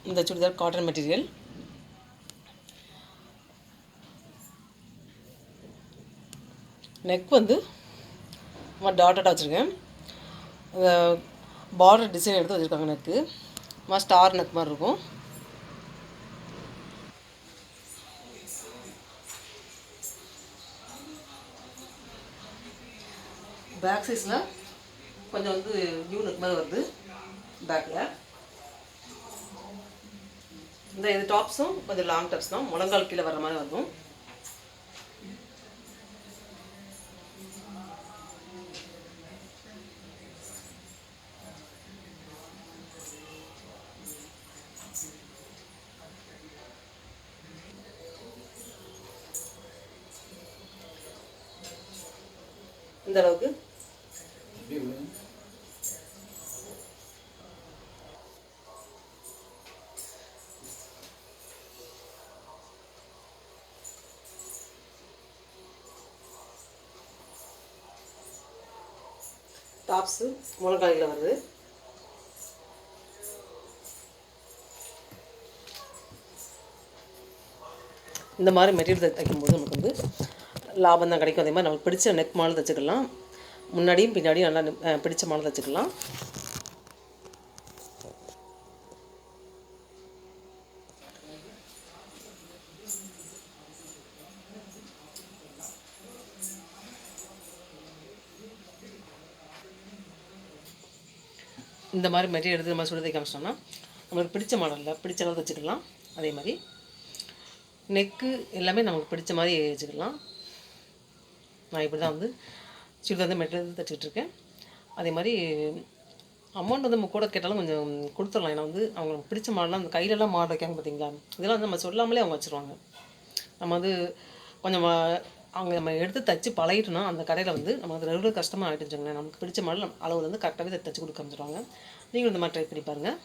இந்த churidar cotton material. Neck வந்து டாட்டடாக வச்சுருக்கேன். பார்டர் டிசைன் எடுத்து வச்சுருக்காங்க. நெக்கு ஸ்டார் நெக் மாதிரி இருக்கும். பேக் சைஸில் கொஞ்சம் வந்து நியூ நெக் மாதிரி வருது பேக்கில். இது டாப்ஸும் கொஞ்சம் லாங் டாப்ஸ் தான், முழங்கால் கீழே வர்ற மாதிரி வரும். இந்த அளவுக்கு டாப்ஸு முழங்காலில் வருது. இந்த மாதிரி மெட்டீரியல் தைக்கும்போது நமக்கு வந்து லாபம் தான் கிடைக்கும். அதே மாதிரி நமக்கு பிடிச்ச நெக் மாடல் தைச்சிக்கலாம். முன்னாடியும் பின்னாடியும் நல்லா பிடிச்ச மாடல் தைச்சிக்கலாம். இந்த மாதிரி மெட்டீரியல் எடுத்து நம்ம சுடி தைக்க ஆரம்பிச்சோம்னா நம்மளுக்கு பிடிச்ச மாடலில் பிடிச்ச அளவு தைச்சிக்கலாம். அதே மாதிரி நெக்கு எல்லாமே நமக்கு பிடிச்ச மாதிரி வச்சுக்கலாம். நான் இப்படி தான் வந்து சுடிதார் வந்து மெட்டீரியல் தைச்சிட்ருக்கேன். அதே மாதிரி அமௌண்ட் வந்து நம்ம கூட கேட்டாலும் கொஞ்சம் கொடுத்துடலாம். ஏன்னா வந்து அவங்களுக்கு பிடிச்ச மாடலாம் அந்த கையிலலாம் மாடல் வைக்காங்க பார்த்தீங்களா, இதெல்லாம் வந்து நம்ம சொல்லாமலே அவங்க வச்சுருவாங்க. நம்ம வந்து கொஞ்சம் அவங்க நம்ம எடுத்து தைச்சி பழகிட்டோம்னா அந்த கடையில் வந்து நம்ம வந்து ரெகுலர் கஸ்டமர் ஆகிட்டு வச்சுக்கோங்களேன். நமக்கு பிடிச்ச மாடல் அளவில் வந்து கரெக்டாகவே தைச்சி கொடுக்க ஆரம்பிச்சிடுவாங்க. நீங்களும் இந்த மாதிரி ட்ரை பண்ணி பாருங்கள்.